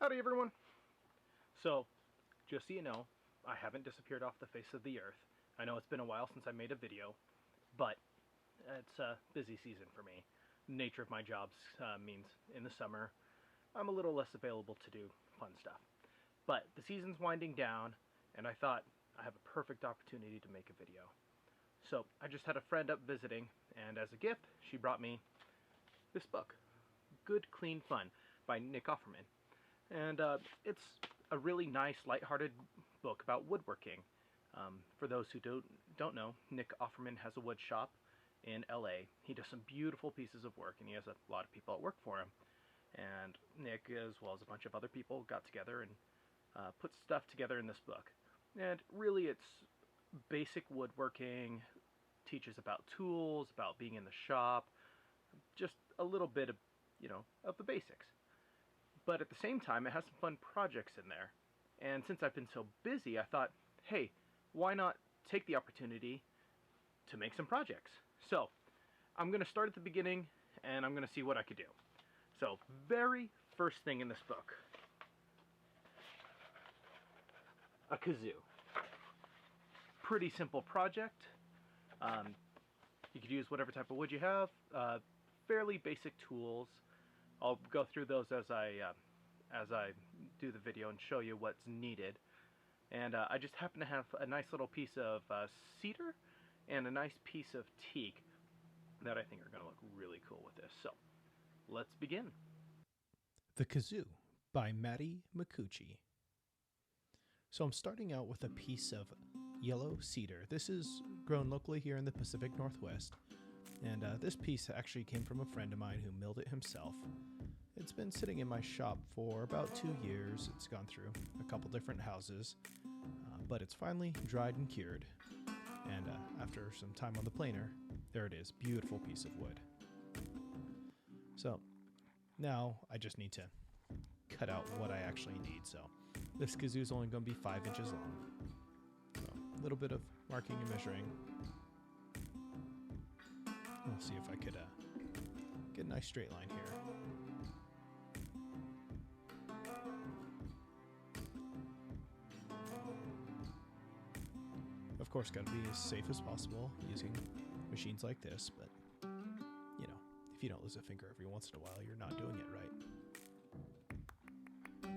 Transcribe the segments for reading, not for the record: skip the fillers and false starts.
Howdy everyone! So, just so you know, I haven't disappeared off the face of the earth. I know it's been a while since I made a video, but it's a busy season for me. The nature of my jobs means in the summer I'm a little less available to do fun stuff. But the season's winding down, and I thought I have a perfect opportunity to make a video. So I just had a friend up visiting, and as a gift she brought me this book, Good Clean Fun, by Nick Offerman. And it's a really nice, lighthearted book about woodworking. For those who don't know, Nick Offerman has a wood shop in LA. He does some beautiful pieces of work, and he has a lot of people that work for him. And Nick, as well as a bunch of other people, got together and put stuff together in this book. And really it's basic woodworking, teaches about tools, about being in the shop, just a little bit of, of the basics. But at the same time, it has some fun projects in there. And since I've been so busy, I thought, hey, why not take the opportunity to make some projects? So, I'm going to start at the beginning, and I'm going to see what I could do. So, very first thing in this book, a kazoo. Pretty simple project. You could use whatever type of wood you have. Fairly basic tools. I'll go through those as I do the video and show you what's needed. And I just happen to have a nice little piece of cedar and a nice piece of teak that I think are going to look really cool with this. So, let's begin. The Kazoo by Matty McCucci. So I'm starting out with a piece of yellow cedar. This is grown locally here in the Pacific Northwest. And this piece actually came from a friend of mine who milled it himself. It's been sitting in my shop for about 2 years. It's gone through a couple different houses, but it's finally dried and cured. And after some time on the planer, there it is, beautiful piece of wood. So now I just need to cut out what I actually need. So this kazoo is only going to be 5 inches long. So a little bit of marking and measuring. We'll see if I could get a nice straight line here. Of course, got to be as safe as possible using machines like this, but if you don't lose a finger every once in a while, you're not doing it right.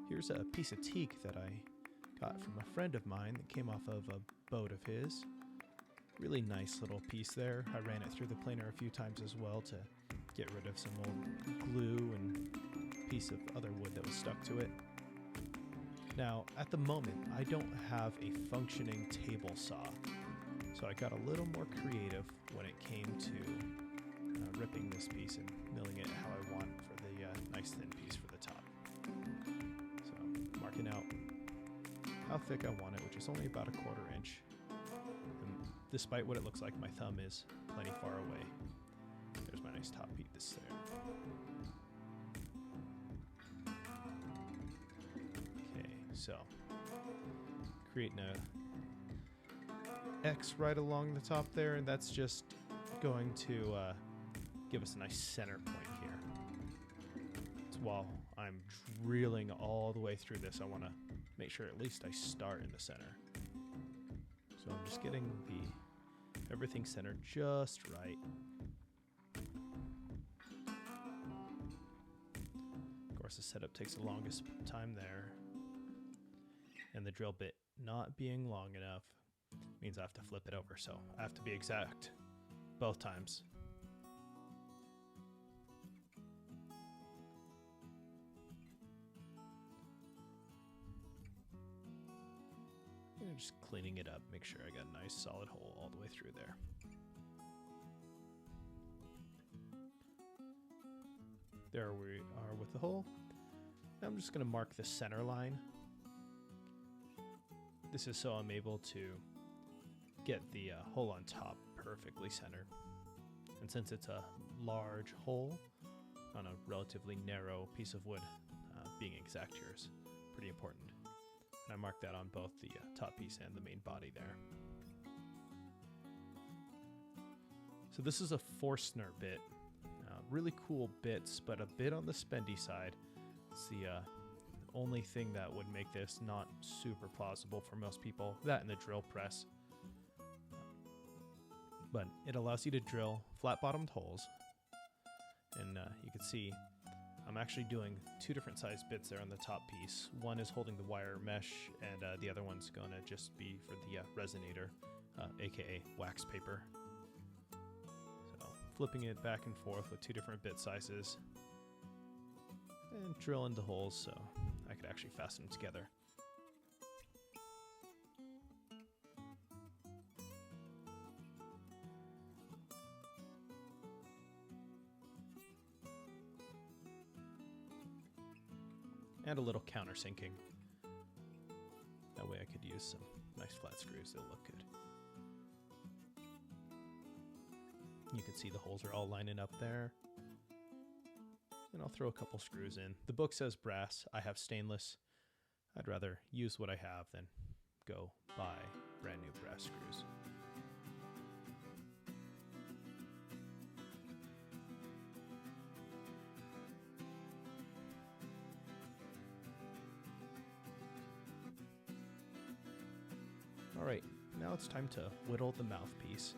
Here's a piece of teak that I got from a friend of mine that came off of a boat of his. Really nice little piece there. I ran it through the planer a few times as well to get rid of some old glue and piece of other wood that was stuck to it. Now, at the moment, I don't have a functioning table saw, so I got a little more creative when it came to ripping this piece and milling it how I want for the nice thin piece for the top. So, marking out how thick I want it, which is only about 1/4 inch. Despite what it looks like, my thumb is plenty far away. There's my nice top piece there. Okay, so creating a X right along the top there, and that's just going to give us a nice center point here. So while I'm drilling all the way through this, I want to make sure at least I start in the center. So I'm just getting everything centered just right. Of course, the setup takes the longest time there. And the drill bit not being long enough means I have to flip it over. So I have to be exact both times. And just cleaning it up, make sure I got a nice solid hole all the way through there. There we are with the hole. Now I'm just going to mark the center line. This is so I'm able to get the hole on top perfectly centered. And since it's a large hole on a relatively narrow piece of wood, being exact here is pretty important. And I marked that on both the top piece and the main body there. So this is a Forstner bit. Really cool bits, but a bit on the spendy side. It's the only thing that would make this not super plausible for most people, that and the drill press. But it allows you to drill flat-bottomed holes, and you can see I'm actually doing 2 different size bits there on the top piece. One is holding the wire mesh, and the other one's going to just be for the resonator, aka wax paper. So flipping it back and forth with 2 different bit sizes, and drilling the holes so I could actually fasten them together. And a little countersinking. That way I could use some nice flat screws, they'll look good. You can see the holes are all lining up there. And I'll throw a couple screws in. The book says brass, I have stainless. I'd rather use what I have than go buy brand new brass screws. Alright, now it's time to whittle the mouthpiece.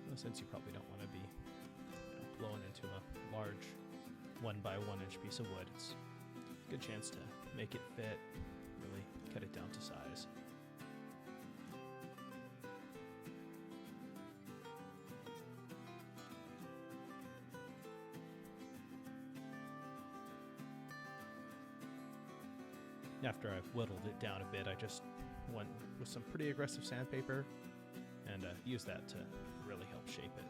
Well, since you probably don't want to be blowing into a large 1 by 1 inch piece of wood, it's a good chance to make it fit, really cut it down to size. After I've whittled it down a bit, I just went with some pretty aggressive sandpaper and used that to really help shape it.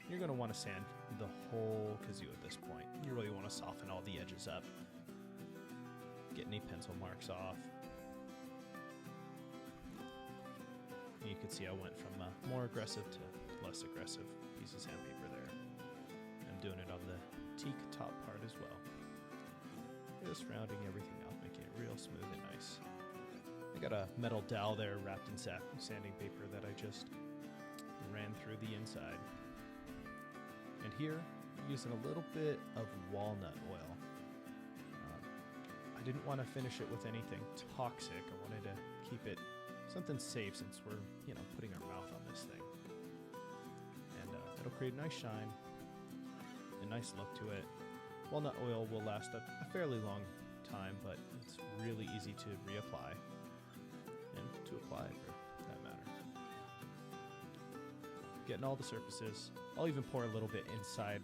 You're going to want to sand the whole kazoo at this point. You really want to soften all the edges up. Get any pencil marks off. And you can see I went from more aggressive to less aggressive piece of sandpaper there. I'm doing it on the teak top part as well. Just rounding everything out, making it real smooth and nice. I got a metal dowel there wrapped in sanding paper that I just ran through the inside. And here, I'm using a little bit of walnut oil. I didn't want to finish it with anything toxic. I wanted to keep it something safe since we're, putting our mouth on this thing. And it'll create a nice shine, a nice look to it. Walnut oil will last a fairly long time, but it's really easy to reapply and to apply for that matter. Getting all the surfaces. I'll even pour a little bit inside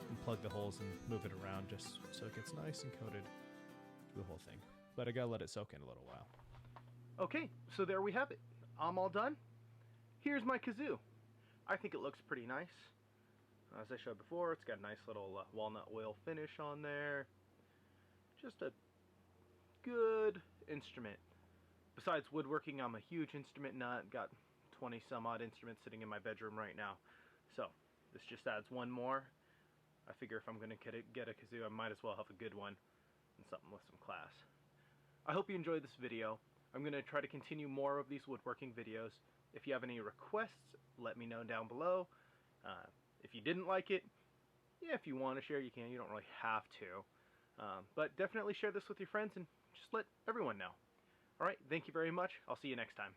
and plug the holes and move it around just so it gets nice and coated to the whole thing. But I gotta let it soak in a little while. Okay, so there we have it. I'm all done. Here's my kazoo. I think it looks pretty nice. As I showed before, it's got a nice little walnut oil finish on there. Just a good instrument. Besides woodworking, I'm a huge instrument nut. Got 20 some odd instruments sitting in my bedroom right now. So this just adds one more. I figure if I'm going to get a kazoo, I might as well have a good one and something with some class. I hope you enjoyed this video. I'm going to try to continue more of these woodworking videos. If you have any requests, let me know down below. If you didn't like it, yeah, if you want to share, you can. You don't really have to. But definitely share this with your friends and just let everyone know. Alright, thank you very much. I'll see you next time.